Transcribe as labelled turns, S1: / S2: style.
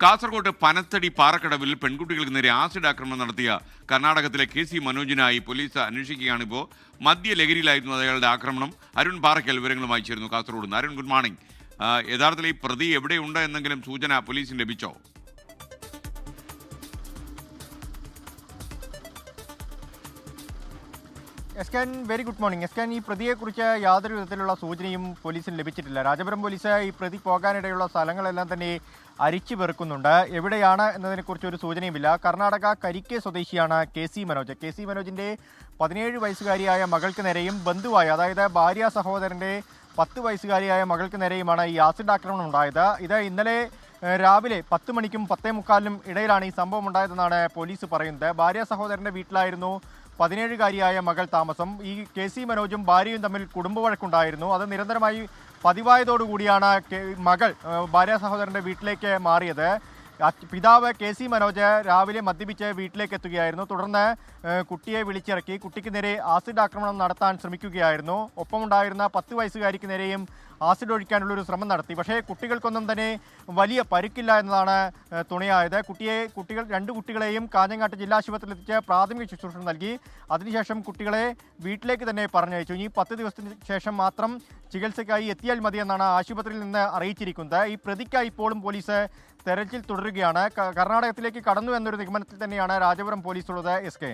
S1: കാസർഗോഡ് പനത്തടി പാറക്കടവിൽ പെൺകുട്ടികൾക്ക് നേരെ ആസിഡ് ആക്രമണം നടത്തിയ കർണാടകത്തിലെ KC മനോജിനായി പോലീസ് അന്വേഷിക്കുകയാണിപ്പോൾ. മദ്യലഹരിയിലായിരുന്നു അയാളുടെ ആക്രമണം. അരുൺ പാറയ്ക്കൽ വിവരങ്ങളുമായി ചേരുന്നു കാസർഗോഡ് നിന്ന്. Arun, good morning. യഥാർത്ഥത്തിൽ ഈ പ്രതി എവിടെയുണ്ട് എന്നെങ്കിലും സൂചന പോലീസിന് ലഭിച്ചോ?
S2: എസ്കാൻ, വെരി ഗുഡ് മോർണിംഗ്. എസ്കാൻ, ഈ പ്രതിയെക്കുറിച്ച് യാതൊരു വിധത്തിലുള്ള സൂചനയും പോലീസിന് ലഭിച്ചിട്ടില്ല. രാജപുരം പോലീസ് ഈ പ്രതി പോകാനിടയുള്ള സ്ഥലങ്ങളെല്ലാം തന്നെ അരിച്ചു വെറുക്കുന്നുണ്ട്. എവിടെയാണ് എന്നതിനെക്കുറിച്ച് ഒരു സൂചനയുമില്ല. കർണാടക കരിക്കെ സ്വദേശിയാണ് KC മനോജ്. KC മനോജിൻ്റെ 17 വയസ്സുകാരിയായ മകൾക്ക് നേരെയും ബന്ധുവായ, അതായത് ഭാര്യ സഹോദരൻ്റെ 10 വയസ്സുകാരിയായ മകൾക്ക് നേരെയുമാണ് ഈ ആസിഡ് ആക്രമണം ഉണ്ടായത്. ഇത് ഇന്നലെ രാവിലെ 10 മണിക്കും 10:45 ഇടയിലാണ് ഈ സംഭവം ഉണ്ടായതെന്നാണ് പോലീസ് പറയുന്നത്. ഭാര്യ സഹോദരൻ്റെ വീട്ടിലായിരുന്നു 17-കാരിയായ മകൾ താമസം. ഈ KC മനോജും ഭാര്യയും തമ്മിൽ കുടുംബ വഴക്കുണ്ടായിരുന്നു. അത് നിരന്തരമായി പതിവായതോടുകൂടിയാണ് മകൾ ഭാര്യ സഹോദരൻ്റെ വീട്ടിലേക്ക് മാറിയത്. പിതാവ് KC മനോജ് രാവിലെ മദ്യപിച്ച് വീട്ടിലേക്ക് എത്തുകയായിരുന്നു. തുടർന്ന് കുട്ടിയെ വിളിച്ചിറക്കി കുട്ടിക്ക് നേരെ ആസിഡ് ആക്രമണം നടത്താൻ ശ്രമിക്കുകയായിരുന്നു. ഒപ്പമുണ്ടായിരുന്ന 10 വയസ്സുകാരിക്ക് നേരെയും ആസിഡ് ഒഴിക്കാനുള്ളൊരു ശ്രമം നടത്തി. പക്ഷേ കുട്ടികൾക്കൊന്നും തന്നെ വലിയ പരിക്കില്ല എന്നതാണ് തുണയായത്. രണ്ട് കുട്ടികളെയും കാഞ്ഞങ്ങാട്ട് ജില്ലാ ആശുപത്രിയിൽ എത്തിച്ച് പ്രാഥമിക ശുശ്രൂഷ നൽകി. അതിനുശേഷം കുട്ടികളെ വീട്ടിലേക്ക് തന്നെ പറഞ്ഞയച്ചു. ഇനി 10 ദിവസത്തിന് ശേഷം മാത്രം ചികിത്സയ്ക്കായി എത്തിയാൽ മതിയെന്നാണ് ആശുപത്രിയിൽ നിന്ന് അറിയിച്ചിരിക്കുന്നത്. ഈ പ്രതിക്കായി ഇപ്പോഴും പോലീസ് തെരച്ചിൽ തുടരുകയാണ്. കർണാടകത്തിലേക്ക് കടന്നു എന്നൊരു നിഗമനത്തിൽ തന്നെയാണ് രാജപുരം പോലീസ് ഉള്ളത്. SK.